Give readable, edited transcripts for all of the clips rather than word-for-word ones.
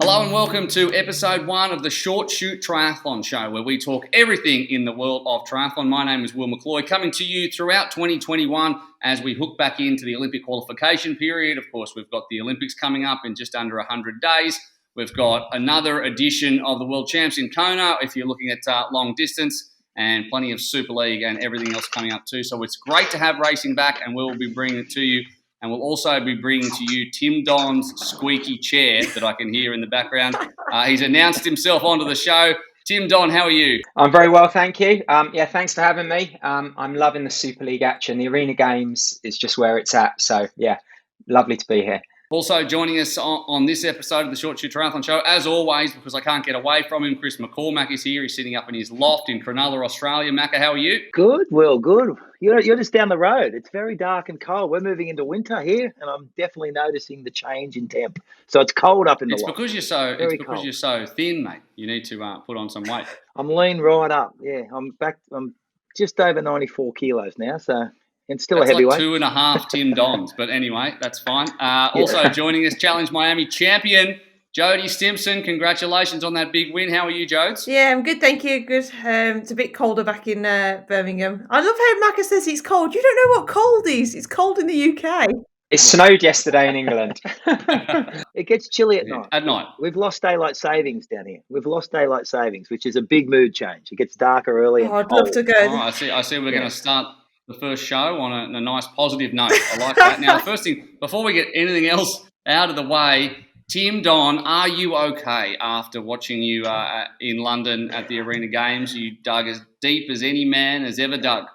Hello and welcome to episode 1 of the Chute Triathlon Show, where we talk everything in the world of triathlon. My name is Will McCloy, coming to you throughout 2021 as we hook back into the Olympic qualification period. Of course, we've got the Olympics coming up in just under 100 days. We've got another edition of the World Champs in Kona, if you're looking at long distance, and plenty of Super League and everything else coming up too. So it's great to have racing back, and we'll be bringing it to you. And we'll also be bringing to you Tim Don's squeaky chair that I can hear in the background. He's announced himself onto the show. Tim Don, how are you? I'm very well, thank you. Thanks for having me. I'm loving the Super League action. The Arena Games is just where it's at. So, yeah, lovely to be here. Also joining us on this episode of the Chute Triathlon Show, as always, because I can't get away from him, Chris McCormack is here. He's sitting up in his loft in Cronulla, Australia. Macca, how are you? Good, Will, good. You're just down the road. It's very dark and cold. We're moving into winter here, and I'm definitely noticing the change in temp. So it's cold up in the loft. It's because you're so thin, mate. You need to put on some weight. I'm lean right up. Yeah, I'm back. I'm just over 94 kilos now, so... And still that's a heavyweight. Like 2.5 Tim Dons, but anyway, that's fine. Also joining us, Challenge Miami champion, Jody Simpson. Congratulations on that big win. How are you, Jodes? Yeah, I'm good, thank you. Good. It's a bit colder back in Birmingham. I love how Macca says it's cold. You don't know what cold is. It's cold in the UK. It snowed yesterday in England. It gets chilly at night. At night. We've lost daylight savings down here. We've lost daylight savings, which is a big mood change. It gets darker early. I'd love to go. Oh, I see. We're going to start the first show on a nice positive note. I like that. Now, the first thing, before we get anything else out of the way, Tim Don, are you okay after watching you in London at the Arena Games? You dug as deep as any man has ever dug.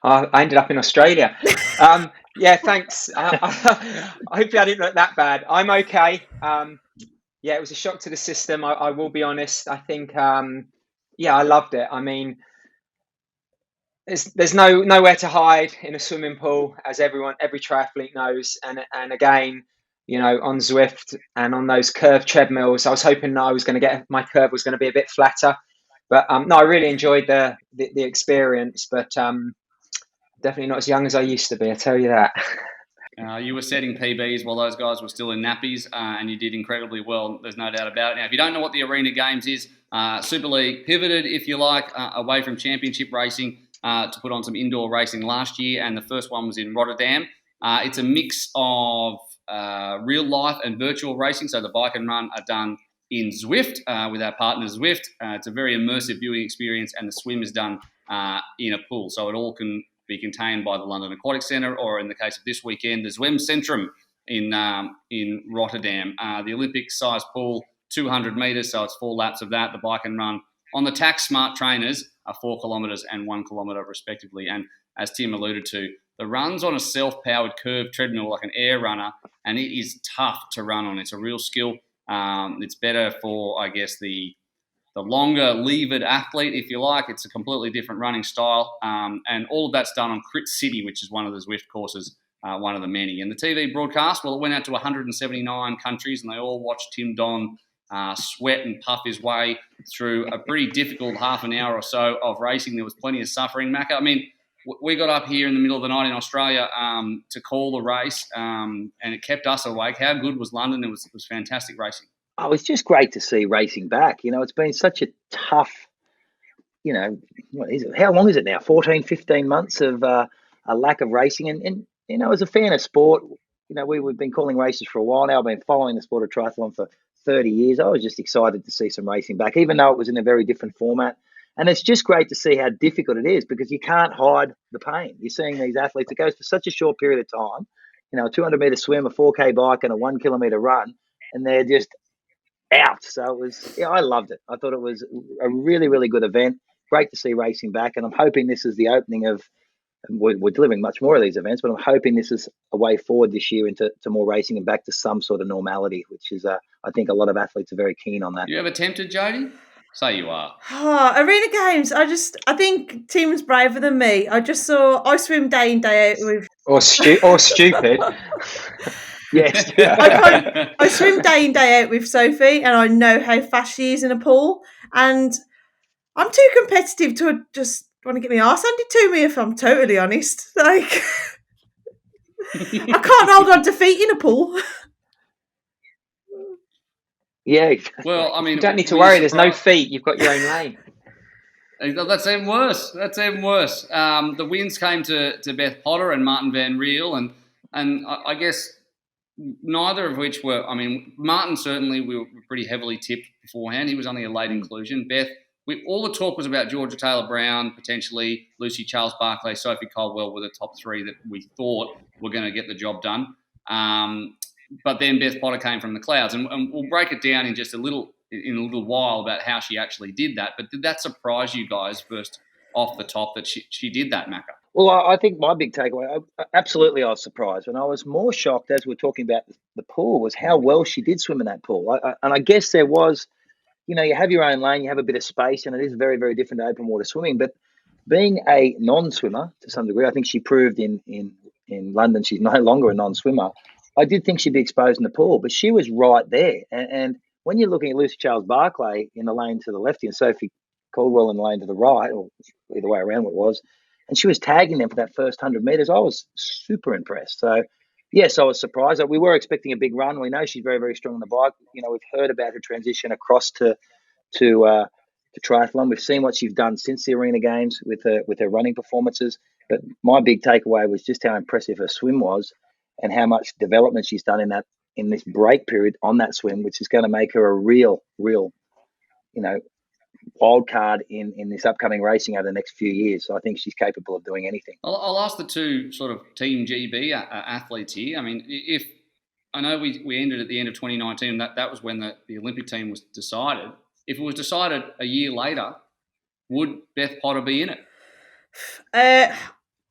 I ended up in Australia. Yeah, thanks. Hopefully I didn't look that bad. I'm okay. It was a shock to the system. I will be honest. I think, I loved it. I mean, there's nowhere to hide in a swimming pool, as every triathlete knows. And again, you know, on Zwift and on those curved treadmills, I was hoping that my curve was going to be a bit flatter. But no, I really enjoyed the experience. But definitely not as young as I used to be, I tell you that. You were setting PBs while those guys were still in nappies, and you did incredibly well. There's no doubt about it. Now, if you don't know what the Arena Games is, Super League pivoted, if you like, away from championship racing to put on some indoor racing last year, and the first one was in Rotterdam. It's a mix of real life and virtual racing, so the bike and run are done in Zwift with our partner Zwift. It's a very immersive viewing experience, and the swim is done in a pool, so it all can be contained by the London Aquatic Centre, or in the case of this weekend, the Zwemcentrum in Rotterdam. The Olympic-sized pool, 200 metres, so it's 4 laps of that. The bike and run on the Tax Smart trainers are 4 kilometres and 1 kilometre respectively. And as Tim alluded to, the run's on a self-powered curved treadmill like an air runner, and it is tough to run on. It's a real skill. It's better for, I guess, the longer levered athlete, if you like. It's a completely different running style. And all of that's done on Crit City, which is one of the Zwift courses, one of the many. And the TV broadcast, well, it went out to 179 countries, and they all watched Tim Don sweat and puff his way through a pretty difficult half an hour or so of racing. There was plenty of suffering. Macca, I mean, we got up here in the middle of the night in Australia to call the race, and it kept us awake. How good was London? It was fantastic racing. Oh, it's just great to see racing back. You know, it's been such a tough, you know, what is it? How long is it now? 14, 15 months of a lack of racing. And, you know, as a fan of sport, you know, we've been calling races for a while now. I've been following the sport of triathlon for 30 years. I was just excited to see some racing back, even though it was in a very different format. And it's just great to see how difficult it is, because you can't hide the pain. You're seeing these athletes, it goes for such a short period of time, you know, a 200-metre swim, a 4K bike and a 1 kilometre run, and they're just out. So I loved it. I thought it was a really, really good event. Great to see racing back. And I'm hoping this is the opening of, and we're delivering much more of these events, but I'm hoping this is a way forward this year into more racing and back to some sort of normality, which is, I think a lot of athletes are very keen on that. You ever tempted, Jody? Say you are. Arena Games. I think Tim's braver than me. I swim day in, day out with... Or stupid. Yes. I swim day in, day out with Sophie, and I know how fast she is in a pool. And I'm too competitive to just want to get my arse handed to me, if I'm totally honest. Like, I can't hold on to feet in a pool. Yeah, exactly. Well, I mean, You don't need to were you worry. There's no surprised? feet. You've got your own lane. That's even worse. That's even worse. The wins came to Beth Potter and Martin Van Riel, and I guess neither of which were. I mean, Martin certainly we were pretty heavily tipped beforehand. He was only a late inclusion. Beth, all the talk was about Georgia Taylor Brown, potentially Lucy Charles-Barclay, Sophie Caldwell were the top three that we thought were going to get the job done. But then Beth Potter came from the clouds, and we'll break it down in just a little while about how she actually did that. But did that surprise you guys first off the top that she did that, Macca? Well, I think my big takeaway, absolutely, I was surprised. And I was more shocked as we were talking about the pool was how well she did swim in that pool. And I guess there was, you have your own lane, you have a bit of space, and it is very, very different to open water swimming. But being a non-swimmer to some degree, I think she proved in London she's no longer a non-swimmer. I did think she'd be exposed in the pool, but she was right there. And when you're looking at Lucy Charles-Barclay in the lane to the left and Sophie Caldwell in the lane to the right, or either way around what it was, and she was tagging them for that first 100 metres, I was super impressed. So, yes, I was surprised. We were expecting a big run. We know she's very, very strong on the bike. We've heard about her transition across to triathlon. We've seen what she's done since the Arena Games with her running performances. But my big takeaway was just how impressive her swim was and how much development she's done in this break period on that swim, which is going to make her a real, wild card in this upcoming racing over the next few years. So I think she's capable of doing anything. I'll ask the two sort of Team GB athletes here. I mean, if I know we ended at the end of 2019, that was when the Olympic team was decided. If it was decided a year later, would Beth Potter be in it?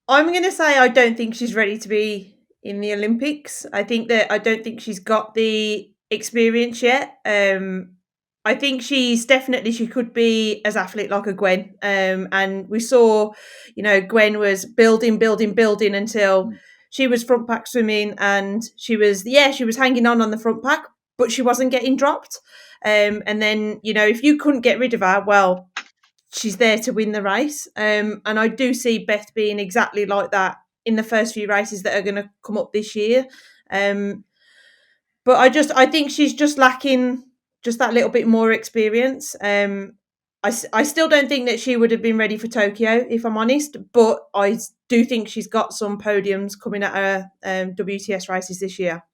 I'm going to say I don't think she's ready to be in the Olympics. I don't think she's got the experience yet. I think she could be as athlete like a Gwen. And we saw, Gwen was building until she was front pack swimming, and she was hanging on the front pack, but she wasn't getting dropped. And then, if you couldn't get rid of her, well, she's there to win the race. And I do see Beth being exactly like that in the first few races that are going to come up this year. But I think she's just lacking just that little bit more experience. I still don't think that she would have been ready for Tokyo, if I'm honest, but I do think she's got some podiums coming at her WTS races this year.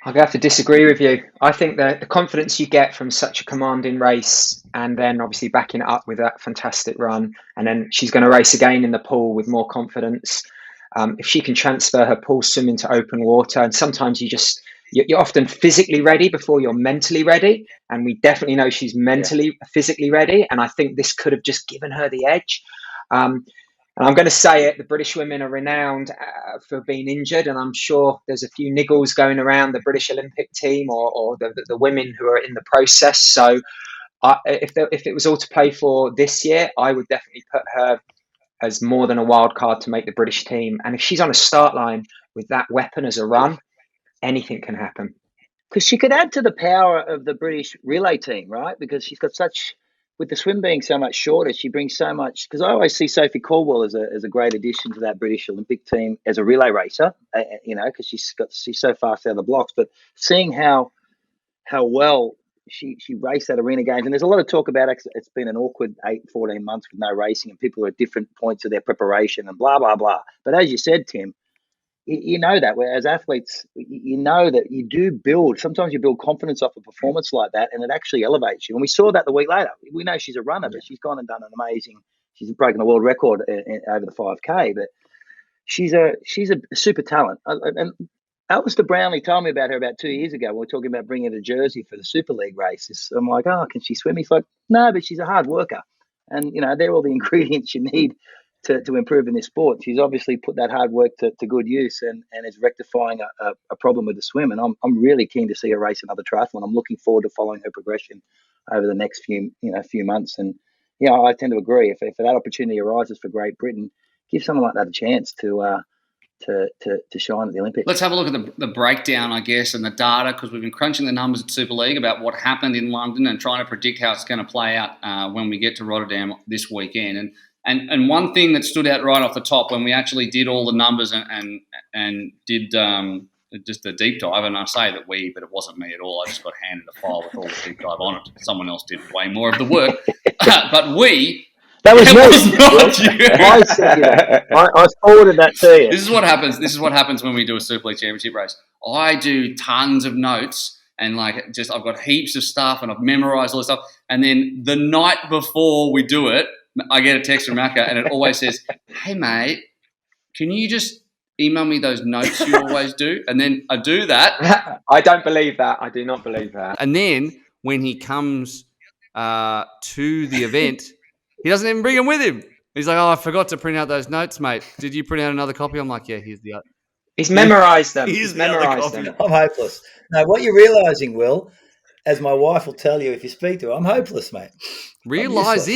I'm going to have to disagree with you. I think that the confidence you get from such a commanding race, and then obviously backing it up with that fantastic run, and then she's going to race again in the pool with more confidence. If she can transfer her pool swimming to open water, and sometimes you're often physically ready before you're mentally ready, and we definitely know she's physically ready, and I think this could have just given her the edge. And I'm going to say it, the British women are renowned for being injured, and I'm sure there's a few niggles going around the British Olympic team or the women who are in the process. So if it was all to play for this year, I would definitely put her as more than a wild card to make the British team. And if she's on a start line with that weapon as a run, anything can happen. Because she could add to the power of the British relay team, right? Because she's got such... With the swim being so much shorter, she brings so much. Because I always see Sophie Caldwell as a great addition to that British Olympic team as a relay racer. Because she's so fast out of the blocks. But seeing how well she raced at Arena Games, and there's a lot of talk about it's been an awkward 14 months with no racing, and people are at different points of their preparation and blah blah blah. But as you said, Tim, you know that as athletes, you know that you do build. Sometimes you build confidence off a performance like that, and it actually elevates you. And we saw that the week later. We know she's a runner, but she's gone and done an amazing. She's broken a world record over the 5K. But she's a super talent. And Alistair Brownlee told me about her about 2 years ago when we were talking about bringing her to Jersey for the Super League races. I'm like, can she swim? He's like, no, but she's a hard worker, and they're all the ingredients you need to improve in this sport. She's obviously put that hard work to good use and is rectifying a problem with the swim. And I'm really keen to see her race another triathlon. I'm looking forward to following her progression over the next few months. And I tend to agree. If that opportunity arises for Great Britain, give someone like that a chance to shine at the Olympics. Let's have a look at the breakdown, I guess, and the data, because we've been crunching the numbers at Super League about what happened in London and trying to predict how it's going to play out when we get to Rotterdam this weekend. And one thing that stood out right off the top when we actually did all the numbers and did just a deep dive, and I say that but it wasn't me at all. I just got handed a file with all the deep dive on it. Someone else did way more of the work, but we. That was me. Not you. I forwarded that to you. This is what happens. This is what happens when we do a Super League Championship race. I do tons of notes and I've got heaps of stuff and I've memorized all this stuff. And then the night before we do it, I get a text from Macca and it always says, "Hey mate, can you just email me those notes you always do?" And then I do that. I don't believe that. I do not believe that. And then when he comes to the event, he doesn't even bring them with him. He's like, "Oh, I forgot to print out those notes, mate. Did you print out another copy?" I'm like, "Yeah, here's the other." He's memorised them. He's memorised them. I'm hopeless. No, what you're realising, Will, as my wife will tell you if you speak to her, I'm hopeless, mate. Realised.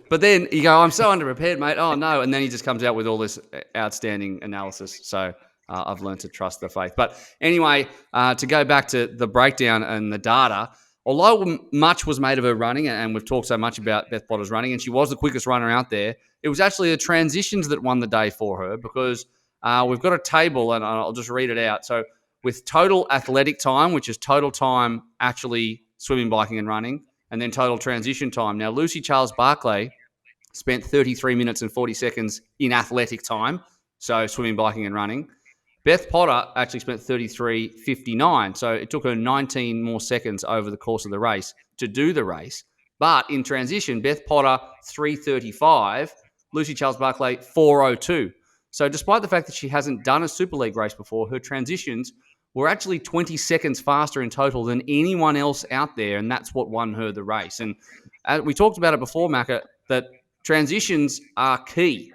But then you go, "I'm so underprepared, mate. Oh, no." And then he just comes out with all this outstanding analysis. So I've learned to trust the faith. But anyway, to go back to the breakdown and the data, although much was made of her running, and we've talked so much about Beth Potter's running, and she was the quickest runner out there, it was actually the transitions that won the day for her because we've got a table, and I'll just read it out. So with total athletic time, which is total time actually swimming, biking, and running, and then total transition time. Now, Lucy Charles-Barclay spent 33 minutes and 40 seconds in athletic time, so swimming, biking, and running. Beth Potter actually spent 33:59, so it took her 19 more seconds over the course of the race to do the race. But in transition, Beth Potter 3:35, Lucy Charles-Barclay 4:02. So despite the fact that she hasn't done a Super League race before, her transitions were actually 20 seconds faster in total than anyone else out there, and that's what won her the race. And we talked about it before, Macca, that transitions are key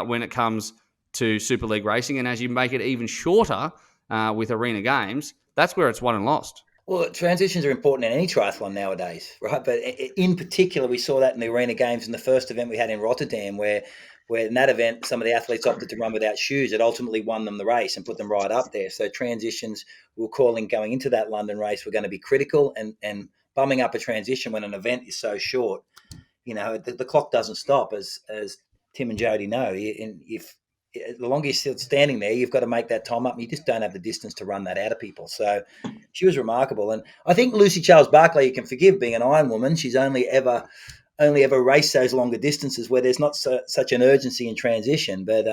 when it comes to Super League racing, and as you make it even shorter with Arena Games, that's where it's won and lost. Well, transitions are important in any triathlon nowadays, right? But in particular, we saw that in the Arena Games in the first event we had in Rotterdam, where in that event, some of the athletes opted to run without shoes. It ultimately won them the race and put them right up there. So transitions, we were calling going into that London race were going to be critical, and bumming up a transition when an event is so short, the clock doesn't stop, as Tim and Jody know. If the longer you're still standing there, you've got to make that time up, and you just don't have the distance to run that out of people. So she was remarkable. And I think Lucy Charles-Barclay, you can forgive being an Iron woman. She's only ever raced those longer distances where there's not such an urgency in transition. But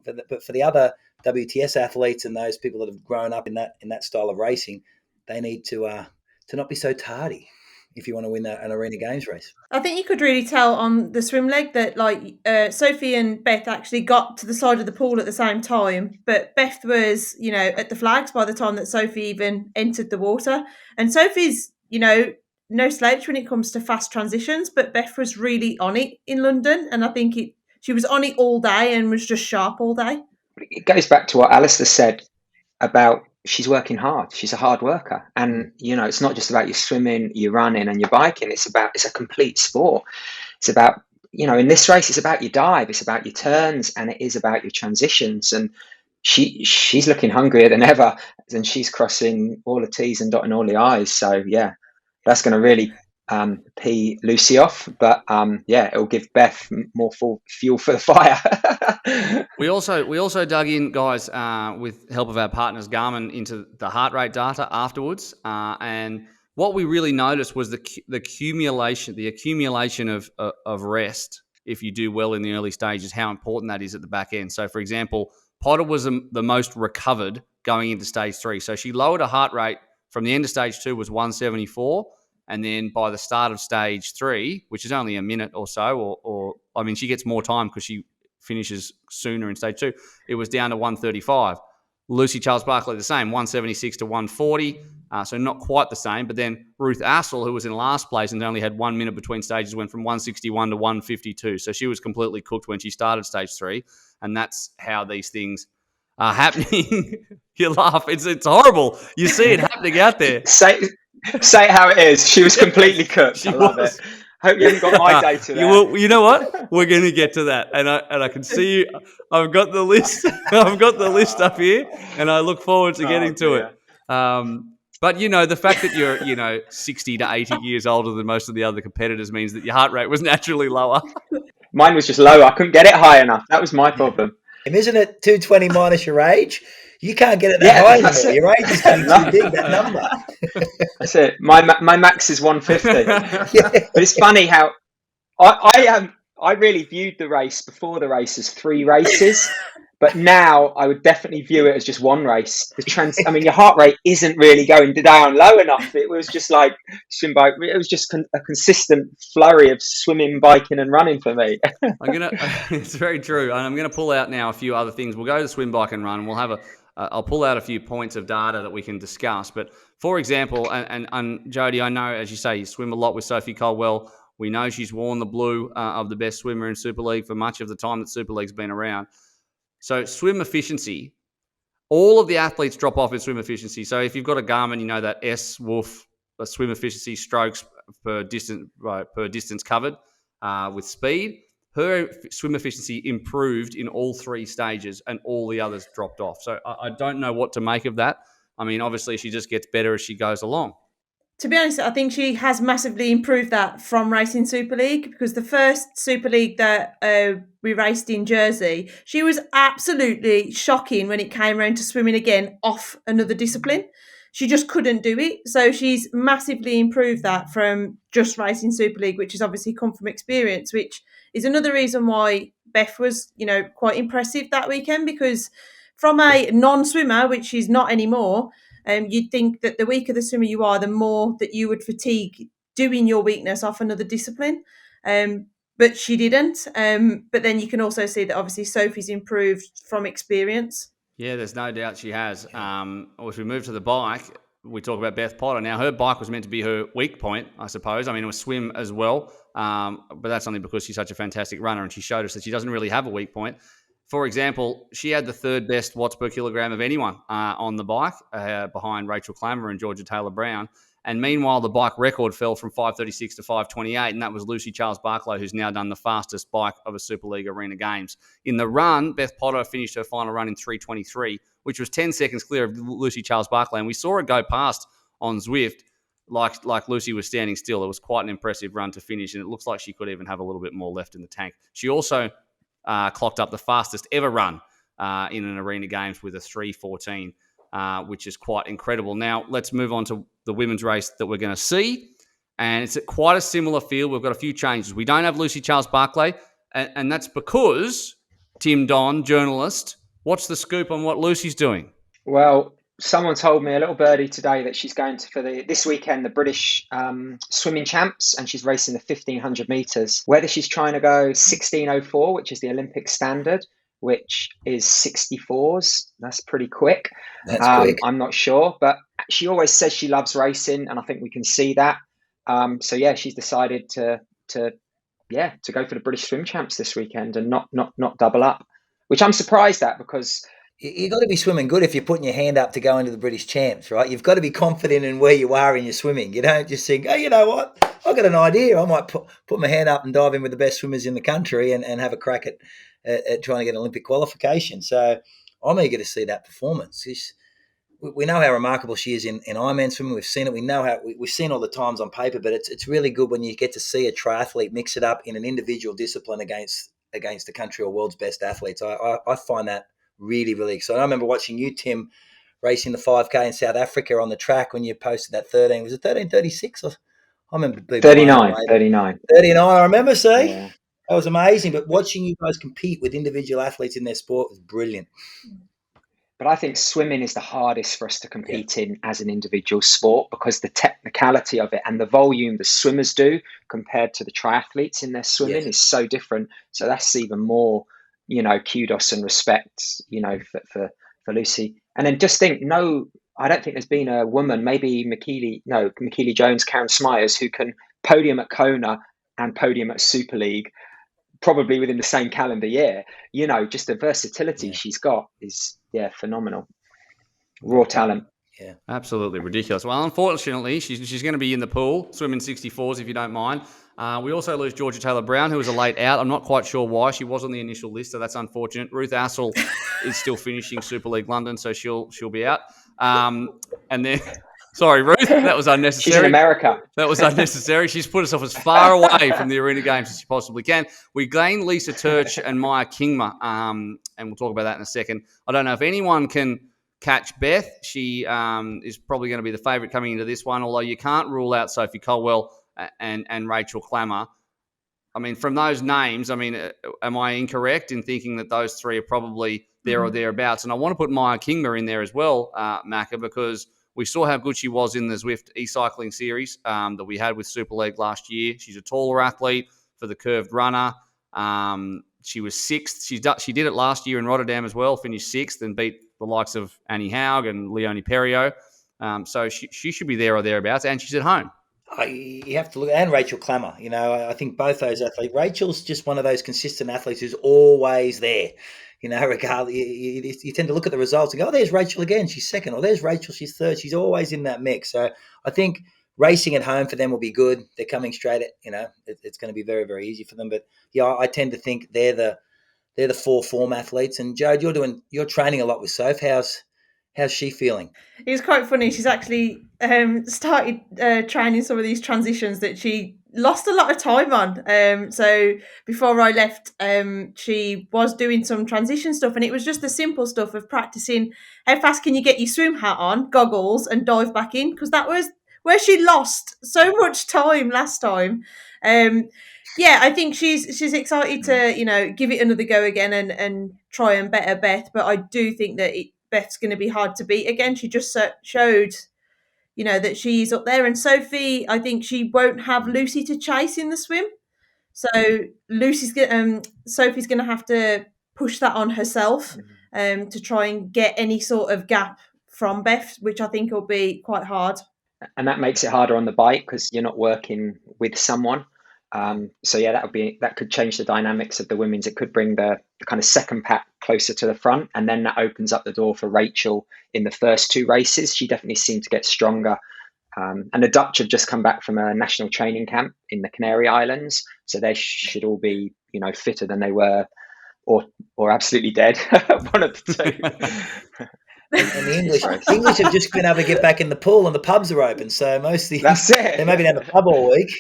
for the other WTS athletes and those people that have grown up in that style of racing, they need to not be so tardy if you want to win an Arena Games race. I think you could really tell on the swim leg that Sophie and Beth actually got to the side of the pool at the same time, but Beth was, at the flags by the time that Sophie even entered the water. And Sophie's, no slouch when it comes to fast transitions, but Beth was really on it in London, and I think she was on it all day and was just sharp all day. It goes back to what Alistair said about she's working hard. She's a hard worker. And, it's not just about your swimming, your running and your biking. It's a complete sport. It's about, in this race, it's about your dive. It's about your turns, and it is about your transitions. And she's looking hungrier than ever, and she's crossing all the T's and dotting all the I's. So, yeah, that's going to really pee Lucy off. But, it'll give Beth more fuel for the fire. We also dug in, guys, with help of our partners Garmin, into the heart rate data afterwards, and what we really noticed was the accumulation of rest. If you do well in the early stages, how important that is at the back end. So, for example, Potter was the most recovered going into stage 3. So she lowered her heart rate from the end of stage 2 was 174. And then by the start of stage 3, which is only a minute or so, or she gets more time because she finishes sooner in stage 2, it was down to 135. Lucy Charles-Barclay the same, 176 to 140, so not quite the same. But then Ruth Assel, who was in last place and only had 1 minute between stages, went from 161 to 152. So she was completely cooked when she started stage 3, and that's how these things are happening. You laugh. It's horrible. You see it happening out there. Say it how it is. She was completely cooked. I love it. Hope you haven't got my data there. You know what? We're going to get to that, and I can see you. I've got the list. I've got the list up here, and I look forward to getting to it. But the fact that you're 60 to 80 years older than most of the other competitors means that your heart rate was naturally lower. Mine was just lower. I couldn't get it high enough. That was my problem. Isn't it 220 minus your age? You can't get it that high anymore. Your age is getting too big, that number. That's it. My max is 150. But it's funny how I really viewed the race before the race as 3 races, but now I would definitely view it as just 1 race. Your heart rate isn't really going down low enough. It was just like swim, bike. It was just a consistent flurry of swimming, biking, and running for me. It's very true, and I'm gonna pull out now a few other things. We'll go to swim, bike, and run. We'll have I'll pull out a few points of data that we can discuss. But for example, and Jodie, I know, as you say, you swim a lot with Sophie Caldwell. We know she's worn the blue of the best swimmer in Super League for much of the time that Super League's been around. So swim efficiency, all of the athletes drop off in swim efficiency. So if you've got a Garmin, you know that SWOOF, swim efficiency strokes per distance covered with speed. Her swim efficiency improved in all 3 stages and all the others dropped off. So I don't know what to make of that. I mean, obviously she just gets better as she goes along. To be honest, I think she has massively improved that from racing Super League, because the first Super League that we raced in Jersey, she was absolutely shocking when it came around to swimming again off another discipline. She just couldn't do it. So she's massively improved that from just racing Super League, which has obviously come from experience, which is another reason why Beth was, quite impressive that weekend, because from a non-swimmer, which she's not anymore, you'd think that the weaker the swimmer you are, the more that you would fatigue doing your weakness off another discipline. But she didn't. But then you can also see that obviously Sophie's improved from experience. Yeah, there's no doubt she has. If we move to the bike, we talk about Beth Potter. Now, her bike was meant to be her weak point, I suppose. I mean, it was swim as well, but that's only because she's such a fantastic runner, and she showed us that she doesn't really have a weak point. For example, she had the 3rd best watts per kilogram of anyone on the bike, behind Rachel Clammer and Georgia Taylor-Brown. And meanwhile, the bike record fell from 5:36 to 5:28, and that was Lucy Charles-Barclay, who's now done the fastest bike of a Super League Arena Games. In the run, Beth Potter finished her final run in 3:23, which was 10 seconds clear of Lucy Charles-Barclay. And we saw her go past on Zwift like Lucy was standing still. It was quite an impressive run to finish, and it looks like she could even have a little bit more left in the tank. She also clocked up the fastest ever run in an Arena Games with a 3:14. Which is quite incredible. Now, let's move on to the women's race that we're going to see. And it's quite a similar field. We've got a few changes. We don't have Lucy Charles-Barclay, and that's because, Tim Don, journalist, what's the scoop on what Lucy's doing? Well, someone told me, a little birdie today, that she's going for this weekend, the British swimming champs, and she's racing the 1,500 metres. Whether she's trying to go 16:04, which is the Olympic standard, which is 64s. That's pretty quick. That's quick. I'm not sure, but she always says she loves racing, and I think we can see that. So yeah, she's decided to go for the British swim champs this weekend and not double up, which I'm surprised at, because you've got to be swimming good if you're putting your hand up to go into the British champs, right? You've got to be confident in where you are in your swimming. You don't just think, oh, you know what? I've got an idea. I might put my hand up and dive in with the best swimmers in the country and have a crack at trying to get an Olympic qualification. So I'm eager to see that performance. We know how remarkable she is in Ironman swimming. We've seen it. We know we've seen all the times on paper, but it's really good when you get to see a triathlete mix it up in an individual discipline against the country or world's best athletes. I find that really, really exciting. I remember watching you, Tim, racing the 5K in South Africa on the track when you posted that 13. Was it 13:36? I remember 39. I remember, see? Yeah. That was amazing. But watching you guys compete with individual athletes in their sport was brilliant. But I think swimming is the hardest for us to compete in as an individual sport, because the technicality of it and the volume the swimmers do compared to the triathletes in their swimming is so different. So that's even more, kudos and respect, for Lucy. And then just think, I don't think there's been a woman, maybe McKeely Jones, Karen Smyers, who can podium at Kona and podium at Super League, probably within the same calendar year. Just the versatility she's got is phenomenal. Raw talent. Yeah, absolutely ridiculous. Well, unfortunately, she's going to be in the pool swimming 64s, if you don't mind. We also lose Georgia Taylor-Brown, who was a late out. I'm not quite sure why. She was on the initial list, so that's unfortunate. Ruth Assel is still finishing Super League London, so she'll be out. And then, sorry, Ruth, that was unnecessary. She's in America. That was unnecessary. She's put herself as far away from the Arena Games as she possibly can. We gained Lisa Turch and Maya Kingma, and we'll talk about that in a second. I don't know if anyone can catch Beth. She is probably going to be the favourite coming into this one, although you can't rule out Sophie Colwell and Rachel Klammer. I mean, from those names, I mean, am I incorrect in thinking that those three are probably there or thereabouts? And I want to put Maya Kingma in there as well, Macca, because we saw how good she was in the Zwift e-cycling series that we had with Super League last year. She's a taller athlete for the curved runner. She was sixth. She did it last year in Rotterdam as well, finished sixth and beat the likes of Annie Haug and Leonie Perriot. So she should be there or thereabouts, and she's at home. You have to look, and Rachel Klammer. I think both those athletes. Rachel's just one of those consistent athletes who's always there. Regardless, you tend to look at the results and go, "Oh, there's Rachel again. She's second." Or "There's Rachel. She's third." She's always in that mix. So I think racing at home for them will be good. They're coming straight at, it's going to be very, very easy for them. But yeah, I tend to think they're the four form athletes. And Jode, you're training a lot with Soph. How's she feeling? It was quite funny. She's actually started training some of these transitions that she lost a lot of time on. So before I left, she was doing some transition stuff, and it was just the simple stuff of practicing how fast can you get your swim hat on, goggles, and dive back in, because that was where she lost so much time last time. I think she's excited to give it another go again and try and better Beth. But I do think that Beth's going to be hard to beat again. She just showed, that she's up there. And Sophie, I think she won't have Lucy to chase in the swim. So Sophie's going to have to push that on herself to try and get any sort of gap from Beth, which I think will be quite hard. And that makes it harder on the bike because you're not working with someone. That could change the dynamics of the women's. It could bring the kind of second pack closer to the front, and then that opens up the door for Rachel in the first two races. She definitely seemed to get stronger. And the Dutch have just come back from a national training camp in the Canary Islands, so they should all be, fitter than they were, or absolutely dead. One of the two. And the English have just been able to get back in the pool, and the pubs are open. So that's it. They may be down the pub all week.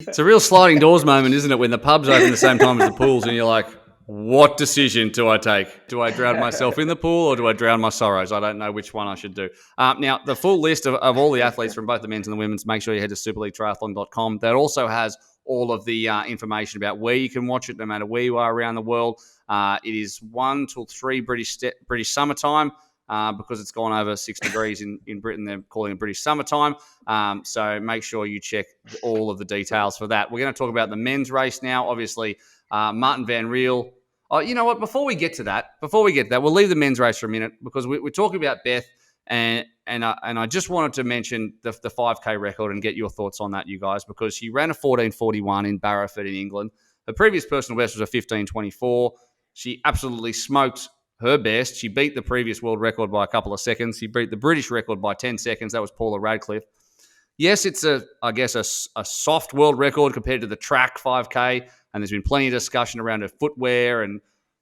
It's a real sliding doors moment, isn't it, when the pubs open at the same time as the pools, and you're like, what decision do I take? Do I drown myself in the pool, or do I drown my sorrows? I don't know which one I should do. Now, the full list of all the athletes from both the men's and the women's, make sure you head to superleaguetriathlon.com. That also has all of the information about where you can watch it, no matter where you are around the world. It is 1 till 3 British summertime. Because it's gone over 6 degrees in Britain, they're calling it British summertime. So make sure you check all of the details for that. We're going to talk about the men's race now. Obviously, Martin Van Riel. Oh, you know what? Before we get to that, we'll leave the men's race for a minute because we're talking about Beth, and I just wanted to mention the 5K record and get your thoughts on that, you guys, because she ran a 14:41 in Barrowford in England. Her previous personal best was a 15:24. She absolutely smoked her best. She beat the previous world record by a couple of seconds. She beat the British record by 10 seconds. That was Paula Radcliffe. Yes, it's a soft world record compared to the track 5K, and there's been plenty of discussion around her footwear, and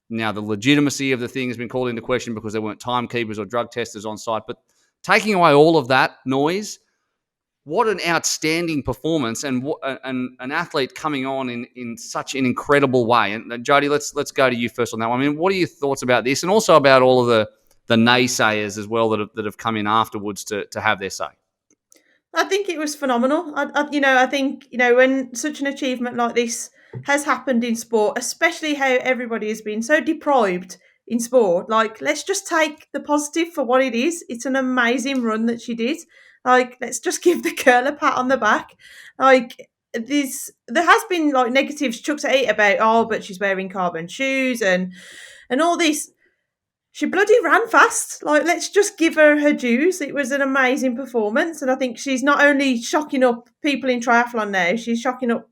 now the legitimacy of the thing has been called into question because there weren't timekeepers or drug testers on site. But taking away all of that noise, what an outstanding performance, and an athlete coming on in such an incredible way. And Jodie, let's go to you first on that one. I mean, what are your thoughts about this, and also about all of the naysayers as well that have come in afterwards to have their say? I think it was phenomenal. I think when such an achievement like this has happened in sport, especially how everybody has been so deprived in sport, like, let's just take the positive for what it is. It's an amazing run that she did. Like, let's just give the girl a pat on the back. Like, there has been like negatives chucked at it about, but she's wearing carbon shoes and all this. She bloody ran fast. Like, let's just give her dues. It was an amazing performance, and I think she's not only shocking up people in triathlon now, she's shocking up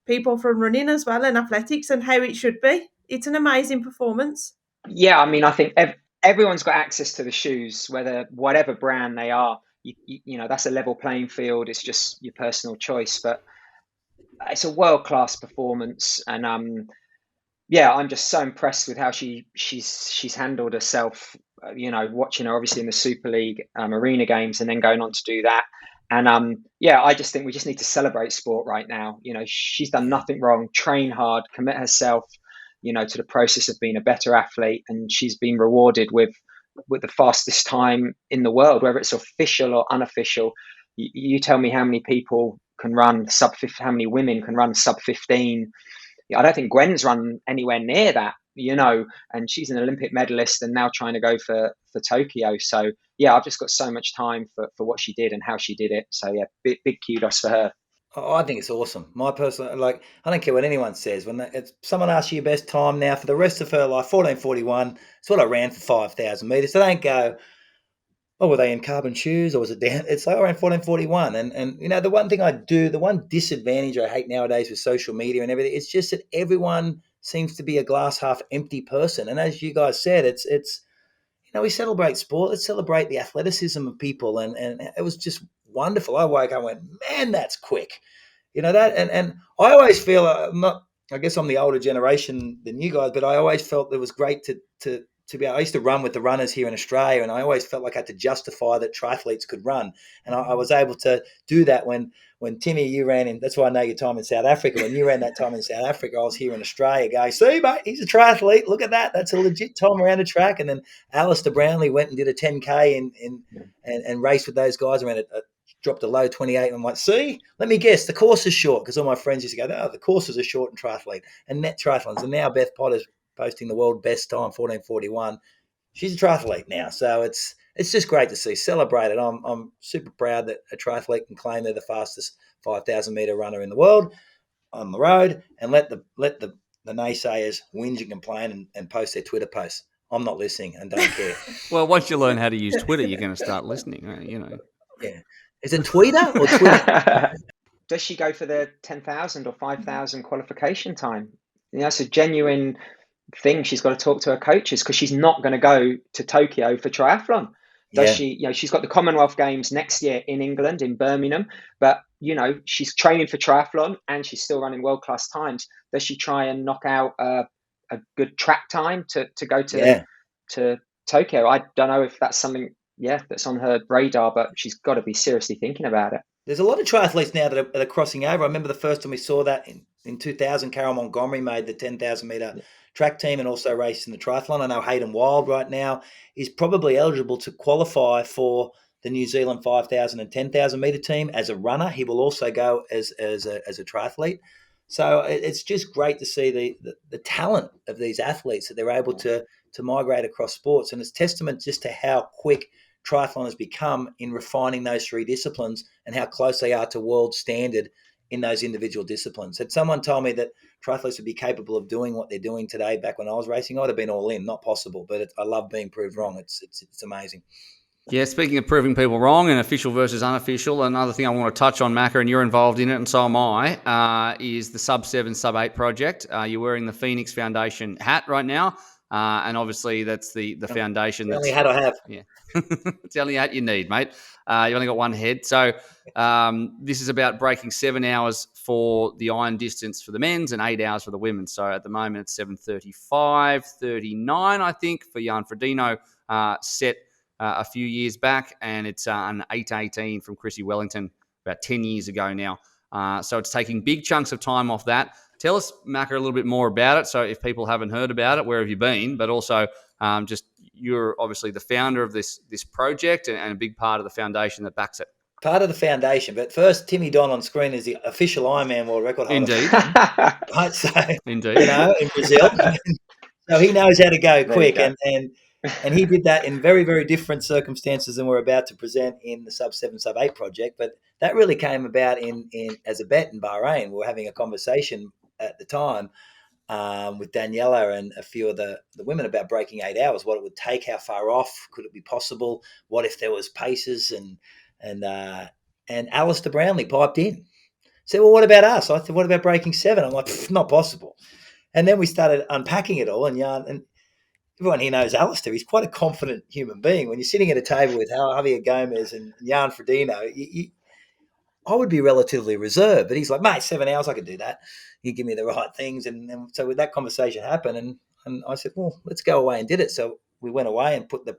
people from running as well, and athletics, and how it should be. It's an amazing performance. Yeah, I mean, I think everyone's got access to the shoes, whatever brand they are. That's a level playing field. It's just your personal choice, but it's a world-class performance, and I'm just so impressed with how she's handled herself. Watching her obviously in the Super League Arena Games, and then going on to do that. And I just think we just need to celebrate sport right now. She's done nothing wrong. Train hard, commit herself, to the process of being a better athlete, and she's been rewarded with with the fastest time in the world, whether it's official or unofficial. You tell me how many people can run sub 15, how many women can run sub 15. I don't think Gwen's run anywhere near that, and she's an Olympic medalist and now trying to go for Tokyo. So yeah, I've just got so much time for what she did and how she did it. So yeah, big kudos for her. Oh, I think it's awesome. My personal, I don't care what anyone says. When someone asks you your best time now for the rest of her life, 14:41, it's what I ran for 5,000 metres. They don't go, oh, were they in carbon shoes or was it down? It's like I ran 14:41. And the one thing the one disadvantage I hate nowadays with social media and everything, it's just that everyone seems to be a glass half empty person. And as you guys said, it's we celebrate sport. Let's celebrate the athleticism of people. And it was just wonderful. I woke up and went, man, that's quick. That. And I always feel I guess I'm the older generation than you guys, but I always felt it was great to be able. I used to run with the runners here in Australia, and I always felt like I had to justify that triathletes could run. And I was able to do that when Timmy, you ran in. That's why I know your time in South Africa. When you ran that time in South Africa, I was here in Australia going, see, mate, he's a triathlete. Look at that. That's a legit time around the track. And then Alistair Brownlee went and did a 10K and raced with those guys around dropped a low 28. And I'm like, see, let me guess, the course is short, because all my friends used to go, oh, the courses are short in triathlete and net triathlons. And now Beth Potter's posting the world best time, 14:41. She's a triathlete now. So it's just great to see, celebrate it. I'm super proud that a triathlete can claim they're the fastest 5,000 metre runner in the world on the road, and let the naysayers whinge and complain and post their Twitter posts. I'm not listening and don't care. Well, once you learn how to use Twitter, you're going to start listening, Yeah. Is it Twitter or Twitter? Does she go for the 10,000 or 5,000 qualification time? It's a genuine thing. She's got to talk to her coaches, because she's not going to go to Tokyo for triathlon. Does she? She's got the Commonwealth Games next year in England, in Birmingham, but she's training for triathlon and she's still running world-class times. Does she try and knock out a good track time to go to Tokyo? I don't know if that's something that's on her radar, but she's got to be seriously thinking about it. There's a lot of triathletes now that are crossing over. I remember the first time we saw that in 2000, Carol Montgomery made the 10,000 metre track team and also raced in the triathlon. I know Hayden Wild right now is probably eligible to qualify for the New Zealand 5,000 and 10,000 metre team as a runner. He will also go as a triathlete. So it's just great to see the talent of these athletes, that they're able to migrate across sports. And it's testament just to how quick triathlon has become in refining those three disciplines and how close they are to world standard in those individual disciplines. Had someone told me that triathletes would be capable of doing what they're doing today back when I was racing, I would have been all in. Not possible, but I love being proved wrong. It's amazing. Yeah, speaking of proving people wrong and official versus unofficial, another thing I want to touch on, Macca, and you're involved in it, and so am I, is the Sub-7, Sub-8 project. You're wearing the Phoenix Foundation hat right now, and obviously that's the foundation. That's the only hat I have. Yeah, it's the only hat you need, mate. You only got one head. So this is about breaking 7 hours for the iron distance for the men's and 8 hours for the women. So at the moment it's 7:35:39, I think, for Jan Frodeno, set a few years back, and it's an 8:18 from Chrissy Wellington about 10 years ago now. So it's taking big chunks of time off that. Tell us, Macca, a little bit more about it. So if people haven't heard about it, where have you been? But also just you're obviously the founder of this project and a big part of the foundation that backs it. Part of the foundation. But first, Timmy Don on screen is the official Ironman world record holder. Indeed. Right, so, Indeed. In Brazil. So he knows how to go quick. And he did that in very, very different circumstances than we're about to present in the Sub-7, Sub-8 project. But that really came about in as a bet in Bahrain. We were having a conversation at the time with Daniela and a few of the women about breaking 8 hours, what it would take, how far off, could it be possible, what if there was paces, and Alistair Brownlee piped in. Said, well, what about us? I said, what about breaking 7? I'm like, not possible. And then we started unpacking it all, and everyone here knows Alistair. He's quite a confident human being. When you're sitting at a table with Javier Gomez and Jan Frodeno, I would be relatively reserved. But he's like, mate, 7 hours, I could do that. You give me the right things. And so with that conversation happened, and I said, well, let's go away and did it. So we went away and put the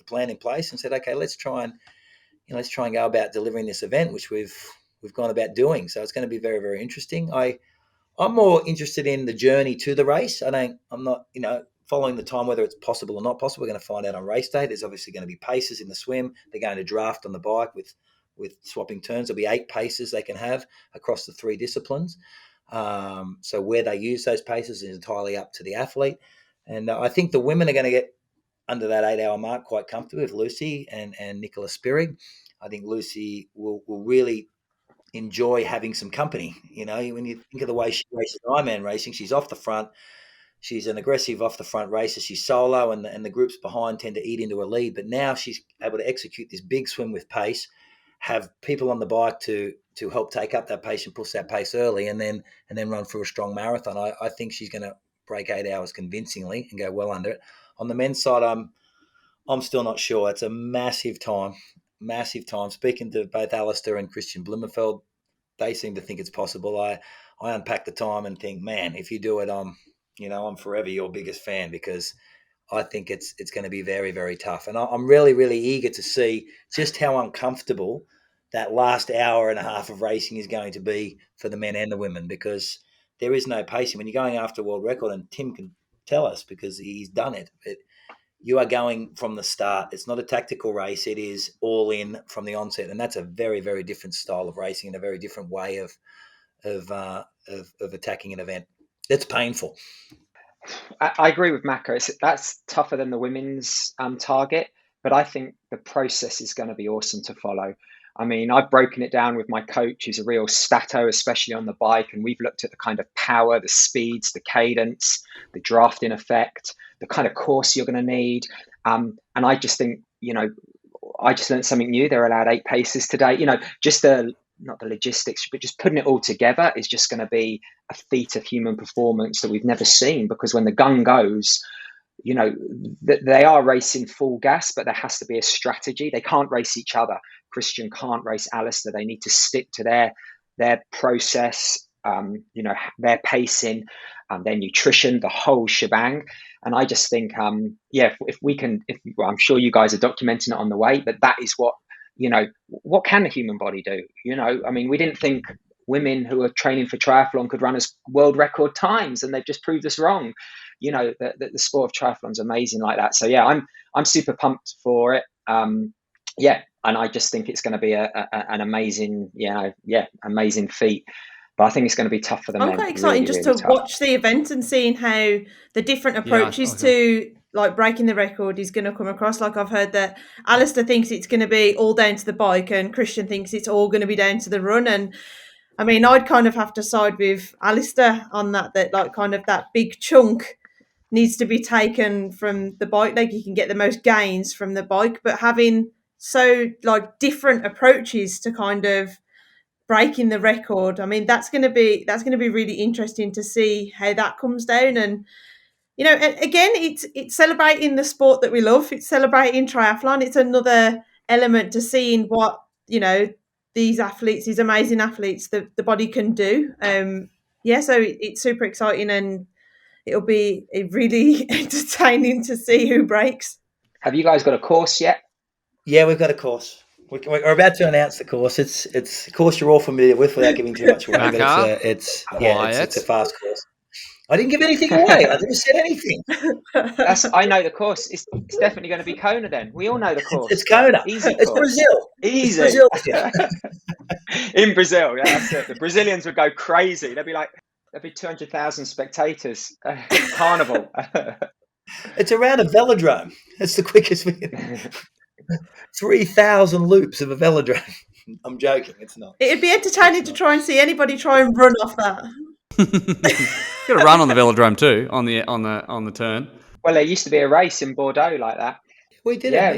plan in place and said, okay, let's try and go about delivering this event, which we've gone about doing. So it's going to be very, very interesting. I'm more interested in the journey to the race. I'm not, following the time, whether it's possible or not possible, we're going to find out on race day. There's obviously going to be paces in the swim. They're going to draft on the bike with swapping turns. There'll be 8 paces they can have across the 3 disciplines. So where they use those paces is entirely up to the athlete. And I think the women are going to get under that 8-hour mark quite comfortably with Lucy and Nicola Spirig. I think Lucy will really enjoy having some company. You know, when you think of the way she races Ironman racing, she's off the front. She's an aggressive off the front racer. She's solo, and the groups behind tend to eat into her lead. But now she's able to execute this big swim with pace, have people on the bike to help take up that pace and push that pace early, and then run through a strong marathon. I think she's going to break 8 hours convincingly and go well under it. On the men's side, I'm still not sure. It's a massive time. Speaking to both Alistair and Christian Blumenfeld, they seem to think it's possible. I unpack the time and think, man, if you do it, I'm forever your biggest fan, because I think it's going to be very, very tough. And I'm really, really eager to see just how uncomfortable that last hour and a half of racing is going to be for the men and the women, because there is no pacing. When you're going after a world record, and Tim can tell us because he's done it, you are going from the start. It's not a tactical race. It is all in from the onset. And that's a very, very different style of racing and a very different way of attacking an event. That's painful. I agree with Macca. That's tougher than the women's target, but I think the process is going to be awesome to follow. I mean, I've broken it down with my coach, who's a real stato, especially on the bike, and we've looked at the kind of power, the speeds, the cadence, the drafting effect, the kind of course you're going to need. And I just think, I just learned something new. They're allowed 8 paces today. Just not the logistics, but just putting it all together is just going to be a feat of human performance that we've never seen, because when the gun goes, they are racing full gas, but there has to be a strategy. They can't race each other. Christian can't race Alistair. They need to stick to their process, their pacing, their nutrition, the whole shebang. And I just think, if we can, I'm sure you guys are documenting it on the way, but that is what can the human body do? I mean, we didn't think women who are training for triathlon could run as world record times, and they've just proved us wrong. The sport of triathlon is amazing like that. So yeah, I'm super pumped for it. And I just think it's going to be an amazing, amazing feat. But I think it's going to be tough for the men. I'm quite excited just to watch the event and seeing how the different approaches to like breaking the record is going to come across. Like, I've heard that Alistair thinks it's going to be all down to the bike, and Christian thinks it's all going to be down to the run. And I mean, I'd kind of have to side with Alistair on that like kind of that big chunk needs to be taken from the bike. Like, you can get the most gains from the bike, but having so like different approaches to kind of breaking the record, I mean, that's going to be really interesting to see how that comes down. And again, it's celebrating the sport that we love. It's celebrating triathlon. It's another element to seeing what these amazing athletes, the body can do. So it's super exciting, and it'll be really entertaining to see who breaks. Have you guys got a course yet? Yeah, we've got a course. We're about to announce the course. It's a course you're all familiar with without giving too much away. But it's a fast course. I didn't give anything away. I didn't say anything. I know the course. It's definitely going to be Kona then. We all know the course. It's Kona. Easy it's course. Brazil. Easy. It's Brazil. In Brazil, yeah, that's it. The Brazilians would go crazy. There'd be 200,000 spectators. Carnival. It's around a velodrome. It's the quickest we can. 3,000 loops of a velodrome. I'm joking. It's not. It'd be entertaining to try and see anybody try and run off that. Got to run on the velodrome too, on the turn. Well, there used to be a race in Bordeaux like that. We did. There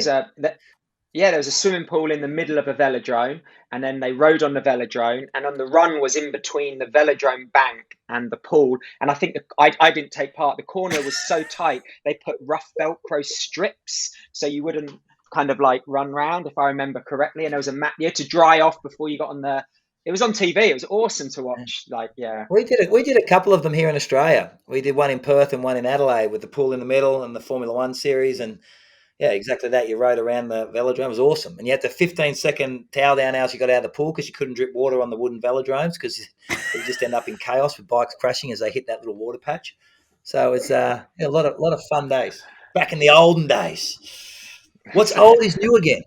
was a swimming pool in the middle of a velodrome, and then they rode on the velodrome, and on the run was in between the velodrome bank and the pool. And I think I didn't take part. The corner was so tight, they put rough Velcro strips so you wouldn't kind of like run round, if I remember correctly. And there was a mat you had to dry off before you got on the. It was on TV. It was awesome to watch. We did a couple of them here in Australia. We did one in Perth and one in Adelaide with the pool in the middle and the Formula One series, and yeah, exactly that. You rode around the velodrome. It was awesome, and you had the 15-second towel down as you got out of the pool because you couldn't drip water on the wooden velodromes because you just end up in chaos with bikes crashing as they hit that little water patch. So it's a lot of fun days. Back in the olden days. What's old is new again.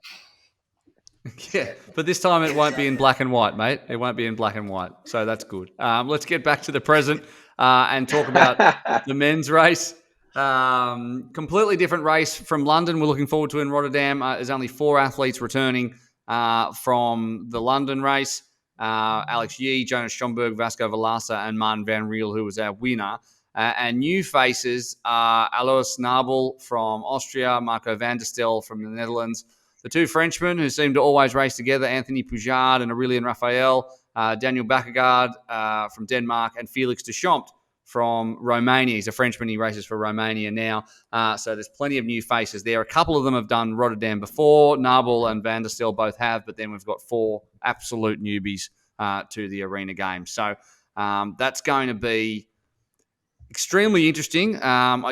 Yeah, but this time it won't be in black and white, mate. It won't be in black and white, so that's good. Let's get back to the present and talk about the men's race. Completely different race from London. We're looking forward to in Rotterdam. There's only 4 athletes returning from the London race. Alex Yee, Jonas Schomburg, Vasco Valasa, and Martin van Riel, who was our winner. And new faces are Alois Nabel from Austria, Marco van der Stel from the Netherlands, the 2 Frenchmen who seem to always race together, Anthony Poujard and Aurélien Raphael, Daniel Bakkegaard from Denmark, and Felix Deschamps from Romania. He's a Frenchman. He races for Romania now. So there's plenty of new faces there. A couple of them have done Rotterdam before. Nabel and Van der Stel both have, but then we've got 4 absolute newbies to the Arena Games. So that's going to be extremely interesting.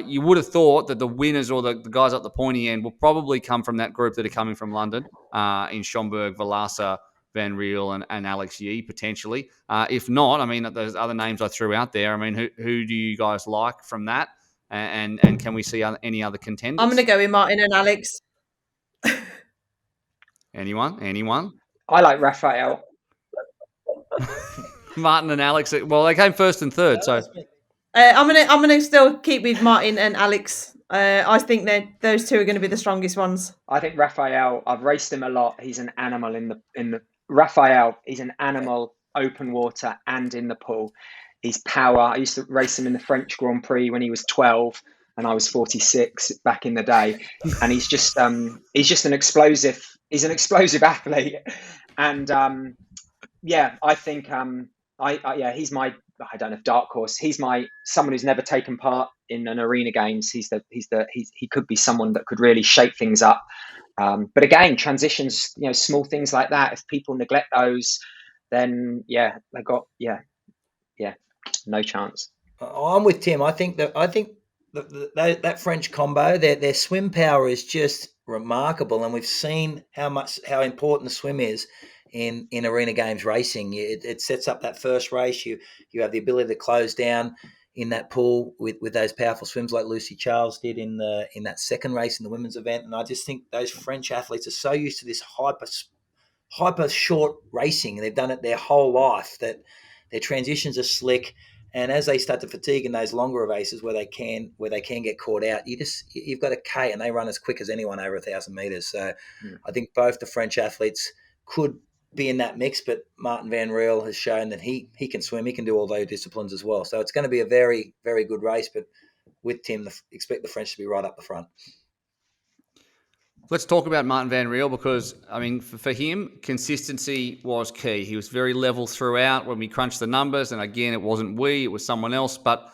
You would have thought that the winners or the guys at the pointy end will probably come from that group that are coming from London in Schomburg, Valasa, Van Riel, and Alex Yee, potentially. If not, I mean, those other names I threw out there, I mean, who do you guys like from that? And can we see any other contenders? I'm going to go with Martin and Alex. Anyone? I like Raphael. Martin and Alex. Well, they came first and third, so I'm gonna still keep with Martin and Alex. I think that those 2 are going to be the strongest ones. I think Raphael. I've raced him a lot. He's an animal in the Raphael. He's an animal, open water and in the pool. His power. I used to race him in the French Grand Prix when he was 12, and I was 46 back in the day. And he's just an explosive. He's an explosive athlete, and I think he's my. I don't know if dark horse. He's someone who's never taken part in an Arena Games. He could be someone that could really shake things up. But again, transitions, small things like that. If people neglect those, then they got no chance. I'm with Tim. I think that French combo, their swim power is just remarkable, and we've seen how important the swim is in Arena Games racing. It sets up that first race. You have the ability to close down in that pool with those powerful swims like Lucy Charles did in that second race in the women's event. And I just think those French athletes are so used to this hyper short racing. They've done it their whole life that their transitions are slick. And as they start to fatigue in those longer races where they can get caught out, you've got a K, and they run as quick as anyone over 1,000 meters. So I think both the French athletes could be in that mix, but Martin van Riel has shown that he can swim. He can do all those disciplines as well. So it's going to be a very, very good race. But with Tim, expect the French to be right up the front. Let's talk about Martin van Riel because, I mean, for him, consistency was key. He was very level throughout when we crunched the numbers. And again, it wasn't it was someone else. But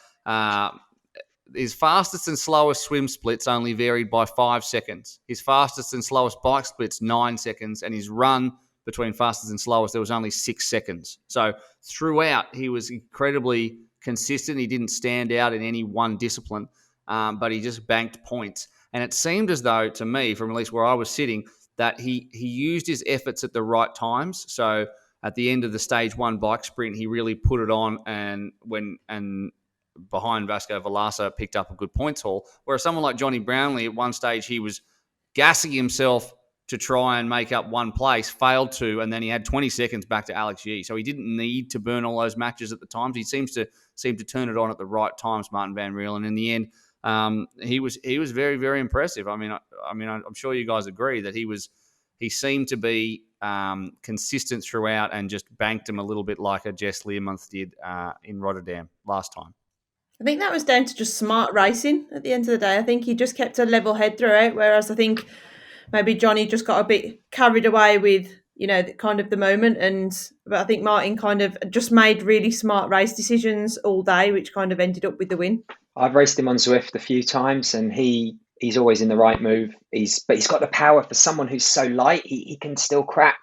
his fastest and slowest swim splits only varied by 5 seconds. His fastest and slowest bike splits, 9 seconds. And his run between fastest and slowest, there was only 6 seconds. So throughout, he was incredibly consistent. He didn't stand out in any one discipline, but he just banked points. And it seemed as though, to me, from at least where I was sitting, that he used his efforts at the right times. So at the end of the stage 1 bike sprint, he really put it on, and behind Vasco Valasa picked up a good points haul. Whereas someone like Johnny Brownlee, at one stage, he was gassing himself to try and make up 1 place, failed to, and then he had 20 seconds back to Alex Yee. So he didn't need to burn all those matches at the times. He seemed to turn it on at the right times, Martin van Riel, and in the end, he was very, very impressive. I mean, I'm sure you guys agree that he seemed to be consistent throughout and just banked him a little bit like a Jess Learmonth did in Rotterdam last time. I think that was down to just smart racing at the end of the day. I think he just kept a level head throughout, whereas I think maybe Johnny just got a bit carried away with, kind of the moment. But I think Martin kind of just made really smart race decisions all day, which kind of ended up with the win. I've raced him on Zwift a few times, and he's always in the right move. But he's got the power for someone who's so light. He can still crack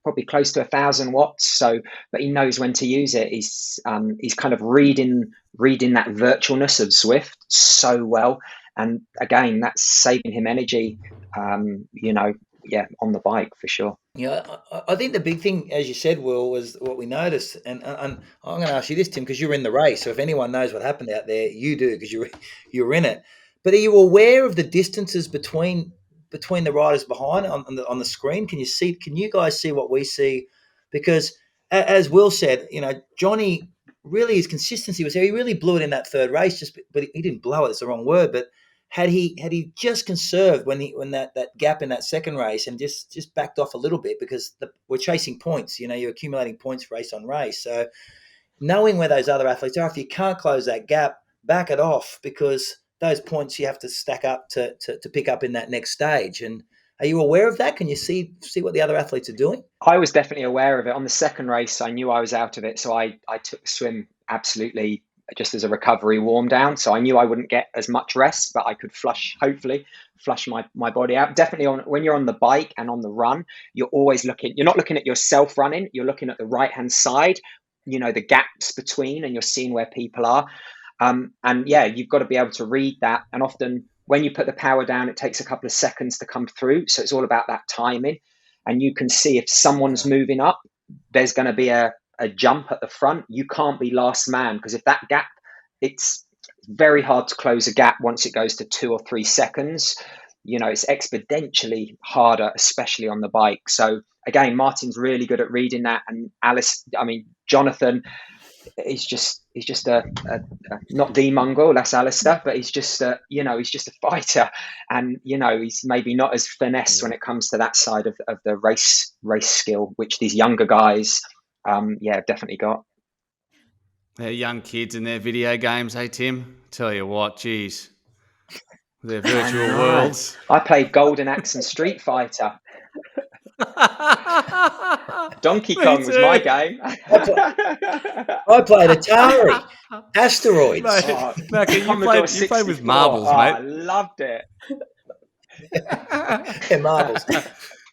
probably close to 1,000 watts. But he knows when to use it. He's kind of reading that virtualness of Zwift so well. And again, that's saving him energy. on the bike for sure. Yeah, I think the big thing, as you said, Will, was what we noticed, and I'm going to ask you this, Tim, because you're in the race. So if anyone knows what happened out there, you do, because you're in it. But are you aware of the distances between the riders behind on the screen? Can you guys see what we see? Because as Will said, Johnny, really, his consistency was there. He really blew it in that third race, but he didn't blow it. It's the wrong word, but. Had he just conserved when that gap in that second race and just backed off a little bit, because we're chasing points, you're accumulating points race on race. So knowing where those other athletes are, if you can't close that gap, back it off, because those points you have to stack up to pick up in that next stage. And are you aware of that? Can you see what the other athletes are doing? I was definitely aware of it. On the second race, I knew I was out of it, so I took the swim absolutely just as a recovery warm down. So I knew I wouldn't get as much rest, but I could hopefully flush my body out. Definitely when you're on the bike and on the run, you're not looking at yourself running, you're looking at the right-hand side, the gaps between, and you're seeing where people are. And yeah, you've got to be able to read that. And often when you put the power down, it takes a couple of seconds to come through. So it's all about that timing. And you can see if someone's moving up, there's going to be a jump at the front. You can't be last man, because if that gap, it's very hard to close a gap once it goes to 2 or 3 seconds. It's exponentially harder, especially on the bike. So again, Martin's really good at reading that. And Jonathan, he's just a not the Mongol, that's Alistair, but he's just a fighter, and he's maybe not as finesse when it comes to that side of the race skill, which these younger guys definitely got. They're young kids in their video games, hey Tim? Tell you what, geez. They're virtual worlds. I played Golden Axe and Street Fighter. Donkey Kong was my game. I played Atari. Asteroids. Macca, you played with marbles, mate. I loved it. Yeah, marbles.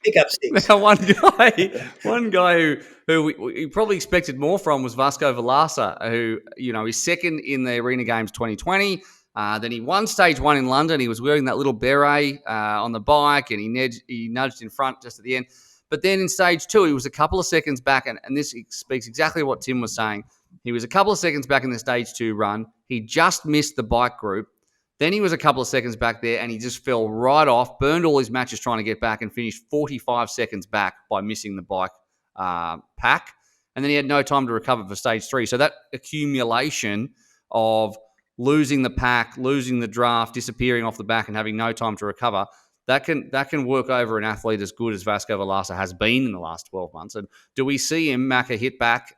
Pick up sticks. Now, one guy who we probably expected more from was Vasco Velasa, who, he's second in the Arena Games 2020. Then he won stage 1 in London. He was wearing that little beret on the bike, and he nudged in front just at the end. But then in stage 2, he was a couple of seconds back, and this speaks exactly what Tim was saying. He was a couple of seconds back in the stage 2 run. He just missed the bike group. Then he was a couple of seconds back there, and he just fell right off, burned all his matches trying to get back, and finished 45 seconds back by missing the bike pack. And then he had no time to recover for stage 3. So that accumulation of losing the pack, losing the draft, disappearing off the back, and having no time to recover, that can work over an athlete as good as Vasco Velasa has been in the last 12 months. And do we see him, Macca, hit back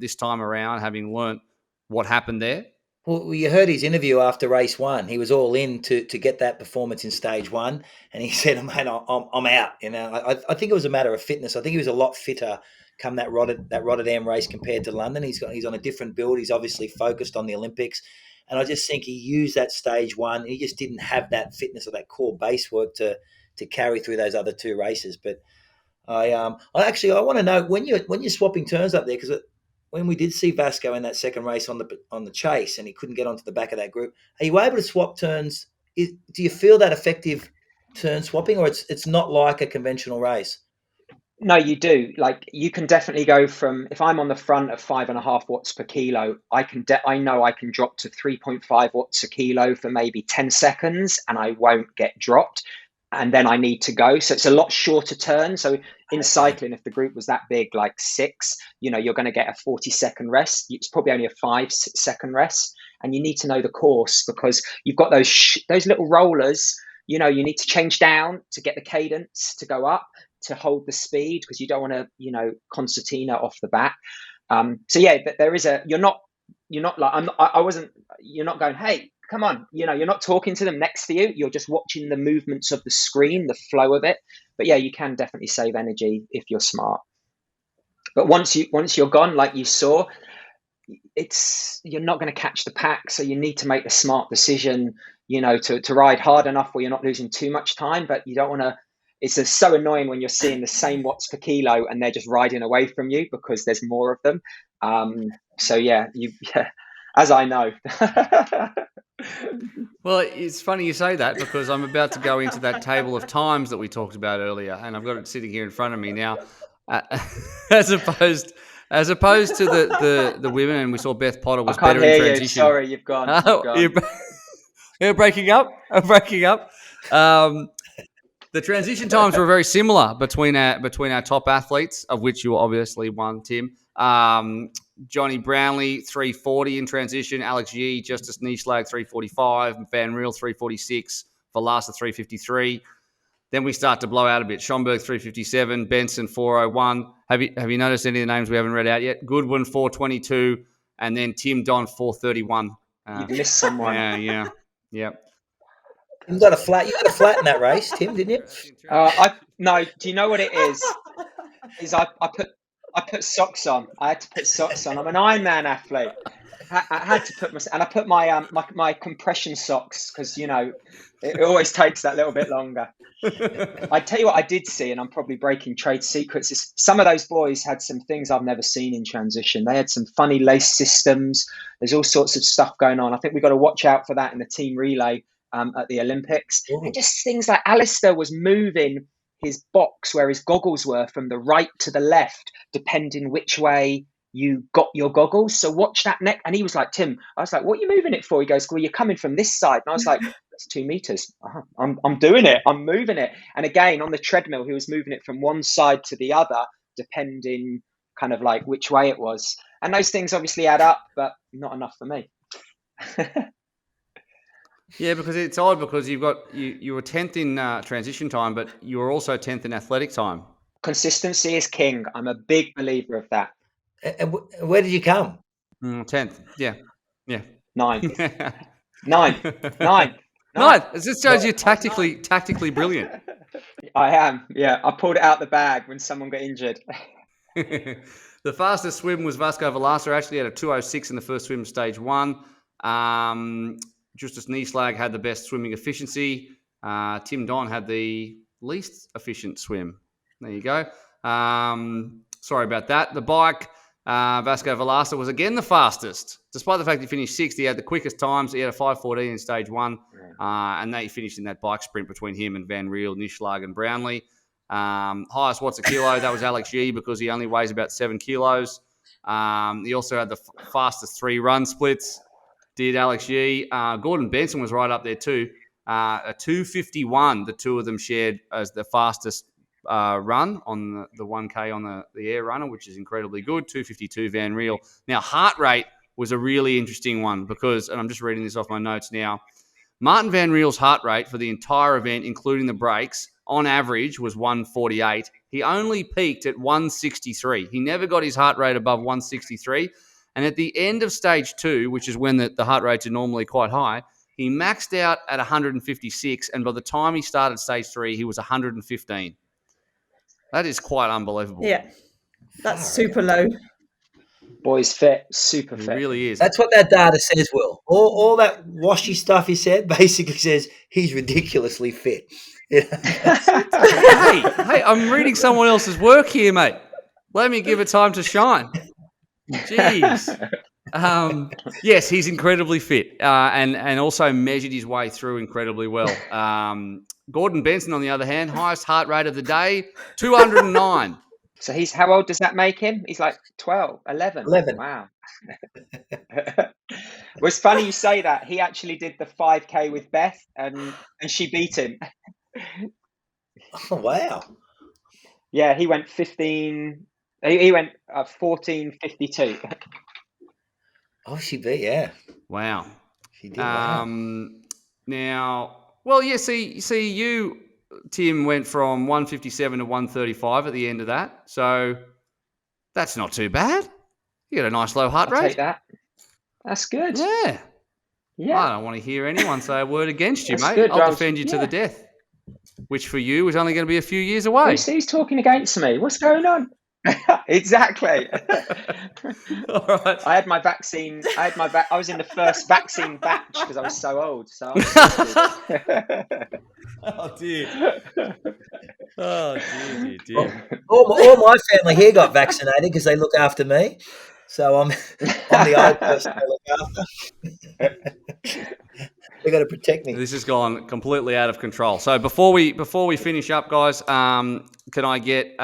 this time around, having learnt what happened there? Well, you heard his interview after race 1. He was all in to get that performance in stage 1, and he said, "Mate, I'm out." I think it was a matter of fitness. I think he was a lot fitter come that Rotterdam race compared to London. He's on a different build. He's obviously focused on the Olympics. And I just think he used that stage 1. He just didn't have that fitness or that core base work to carry through those other 2 races. But I want to know when you're swapping turns up there, because when we did see Vasco in that second race on the chase and he couldn't get onto the back of that group, are you able to swap turns? Do you feel that effective turn swapping, or it's not like a conventional race? No, you do. Like, you can definitely go from, if I'm on the front of 5.5 watts per kilo, I know I can drop to 3.5 watts a kilo for maybe 10 seconds and I won't get dropped. And then I need to go. So it's a lot shorter turn. So in cycling, if the group was that big, like 6, you're going to get a 40-second rest. It's probably only a 5-second rest. And you need to know the course, because you've got those little rollers. You need to change down to get the cadence to go up, to hold the speed, because you don't want to, concertina off the bat. So yeah, there is you're not like, you're not going, hey, come on, you're not talking to them next to you. You're just watching the movements of the screen, the flow of it. But yeah, you can definitely save energy if you're smart. But once you're gone, like you saw, you're not going to catch the pack. So you need to make the smart decision, to ride hard enough where you're not losing too much time, but you don't want to. It's so annoying when you're seeing the same watts per kilo and they're just riding away from you because there's more of them. So yeah, as I know. Well, it's funny you say that because I'm about to go into that table of times that we talked about earlier, and I've got it sitting here in front of me now. As opposed to the women, and we saw Beth Potter was better in transition. You. Sorry, you've gone. You're breaking up. I'm breaking up. The transition times were very similar between our top athletes, of which you were obviously one, Tim. Johnny Brownlee, 340 in transition. Alex Yee, Justice Nieschlag, 345. Van Riel, 346. Velasa, 353. Then we start to blow out a bit. Schomburg, 357. Benson, 401. Have you noticed any of the names we haven't read out yet? Goodwin, 422. And then Tim Don, 431. You've missed someone. Yeah. You got a flat in that race, Tim, didn't you? No. Do you know what it is? I put socks on. I had to put socks on. I'm an Ironman athlete. I had to put my compression socks because it always takes that little bit longer. I tell you what I did see, and I'm probably breaking trade secrets, is some of those boys had some things I've never seen in transition. They had some funny lace systems. There's all sorts of stuff going on. I think we've got to watch out for that in the team relay at the Olympics. Ooh. And just things like Alistair was moving his box where his goggles were from the right to the left, depending which way you got your goggles. So watch that neck. And he was like, Tim, I was like, what are you moving it for? He goes, well, you're coming from this side. And I was like, that's 2 meters. I'm doing it. I'm moving it. And again, on the treadmill, he was moving it from one side to the other, depending kind of like which way it was. And those things obviously add up, but not enough for me. Yeah, because it's odd because you were 10th in transition time, but you were also 10th in athletic time. Consistency is king. I'm a big believer of that. And where did you come? 10th. Yeah. 9th. 9th. 9th. It just shows you're tactically brilliant. I am. Yeah, I pulled it out the bag when someone got injured. The fastest swim was Vasco Velasa. Actually had a 2:06 in the first swim, stage 1. Justus Nieschlag had the best swimming efficiency. Tim Don had the least efficient swim. There you go. Sorry about that. The bike, Vasco Velasa was again the fastest. Despite the fact he finished 6th, he had the quickest times. He had a 5:14 in stage 1. And they finished in that bike sprint between him and Van Riel, Nieschlag and Brownlee. Highest watts a kilo, that was Alex Yee because he only weighs about 7 kilos. He also had the fastest 3 run splits. Did Alex Yee. Gordon Benson was right up there too. A 2:51, the two of them shared as the fastest run on the 1K on the air runner, which is incredibly good. 2:52 Van Riel. Now, heart rate was a really interesting one because, and I'm just reading this off my notes now, Martin Van Riel's heart rate for the entire event, including the breaks, on average was 148. He only peaked at 163. He never got his heart rate above 163. And at the end of stage 2, which is when the heart rates are normally quite high, he maxed out at 156. And by the time he started stage 3, he was 115. That is quite unbelievable. Yeah, that's super low. Boy's fit, super fit. It really is. That's what that data says, Will. All that washy stuff he said basically says he's ridiculously fit. Hey, I'm reading someone else's work here, mate. Let me give it time to shine. Jeez. Yes, he's incredibly fit and also measured his way through incredibly well. Gordon Benson, on the other hand, highest heart rate of the day, 209. So how old does that make him? He's like 12, 11. 11. Wow. Well, it's funny you say that. He actually did the 5K with Beth and she beat him. Oh, wow. Yeah, he went 15. He went 14:52. Oh, she beat, yeah. Wow. She did. Wow. Now, well, yeah, see, you, Tim, went from 157 to 135 at the end of that. So that's not too bad. You got a nice low heart rate. I'll take that. That's good. Yeah. Yeah. I don't want to hear anyone say a word against you, That's mate. good, I'll Giles. defend you to Yeah. the death, which for you is only going to be a few years away. He's talking against me. What's going on? Exactly. All right. I had my vaccine. I was in the first vaccine batch because I was so old. So Oh, dear. Oh, dear. All my family here got vaccinated because they look after me. So I'm the old person to look after. They got to protect me. This has gone completely out of control. So before we finish up, guys, can I get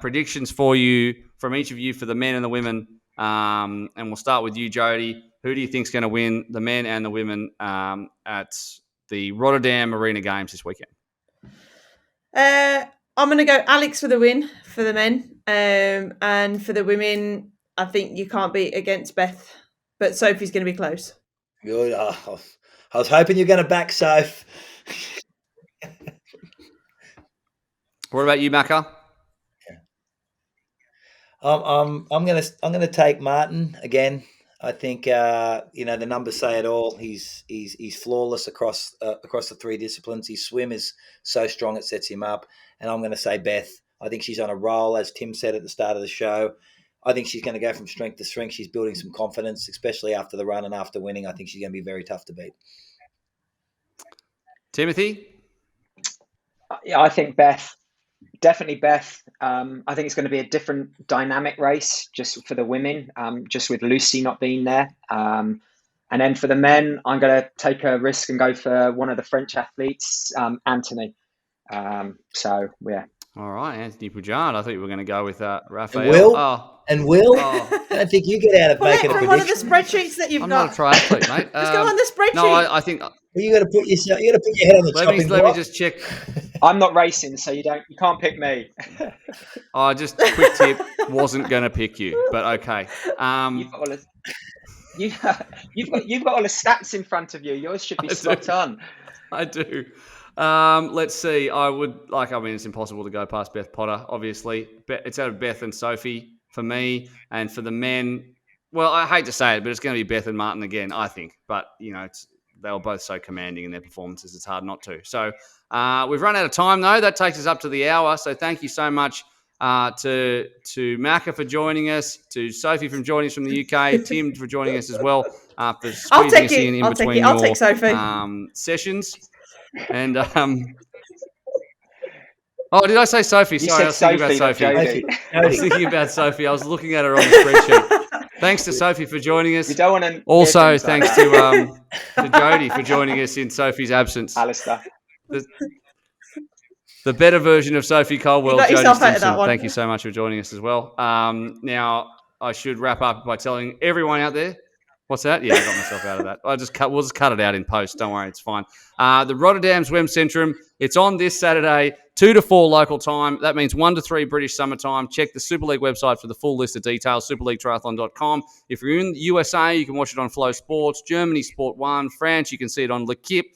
predictions for you from each of you for the men and the women? And we'll start with you, Jody. Who do you think's going to win the men and the women at the Rotterdam Arena Games this weekend? I'm going to go Alex for the win for the men, and for the women, I think you can't beat against Beth, but Sophie's going to be close. Good. I was hoping you're going to back Soph. What about you, Macca? I'm going to take Martin again. I think the numbers say it all. He's flawless across the three disciplines. His swim is so strong it sets him up. And I'm going to say Beth. I think she's on a roll, as Tim said at the start of the show. I think she's going to go from strength to strength. She's building some confidence, especially after the run and after winning. I think she's going to be very tough to beat. Timothy? Yeah, I think Beth. Definitely Beth. I think it's going to be a different dynamic race just for the women, just with Lucy not being there. And then for the men, I'm going to take a risk and go for one of the French athletes, Anthony. So, yeah. All right, Anthony Poujard. I thought you were going to go with Raphael. And Will? I don't think you get out of making a prediction. One of the spreadsheets that you've I'm got. not a triathlete, mate. Just go on the spreadsheet. No, I think you got to put your head on the chopping block. Let me just check. I'm not racing, so you can't pick me. Just a quick tip, wasn't going to pick you, but okay. You've got all the stats in front of you. Yours should be spot on. I do. Let's see. It's impossible to go past Beth Potter, obviously. It's out of Beth and Sophie for me. And for the men, well, I hate to say it, but it's going to be Beth and Martin again, I think. But, they were both so commanding in their performances, it's hard not to. So we've run out of time, though. That takes us up to the hour. So thank you so much to Macca for joining us, to Sophie from joining us from the UK, Tim for joining us as well, for squeezing us in between your sessions. And did I say Sophie? Sorry, I was thinking about Sophie. I was thinking about Sophie. I was looking at her on the spreadsheet. Thanks to Sophie for joining us. You don't want to. Also, thanks to Jody for joining us in Sophie's absence. Alistair. The better version of Sophie Colwell, Jody Simpson. Thank you so much for joining us as well. Now, I should wrap up by telling everyone out there. What's that? Yeah, I got myself out of that. We'll just cut it out in post. Don't worry, it's fine. The Rotterdam Swim Centrum, it's on this Saturday, 2 to 4 local time. That means 1 to 3 British summer time. Check the Super League website for the full list of details, superleaguetriathlon.com. If you're in the USA, you can watch it on Flow Sports. Germany, Sport 1. France, you can see it on L'Equipe.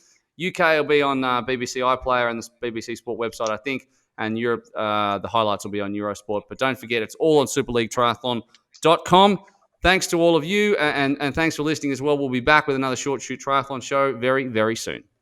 UK will be on BBC iPlayer and the BBC Sport website, I think. And Europe, the highlights will be on Eurosport. But don't forget, it's all on superleaguetriathlon.com. Thanks to all of you, and thanks for listening as well. We'll be back with another Short Chute Triathlon show very, very soon.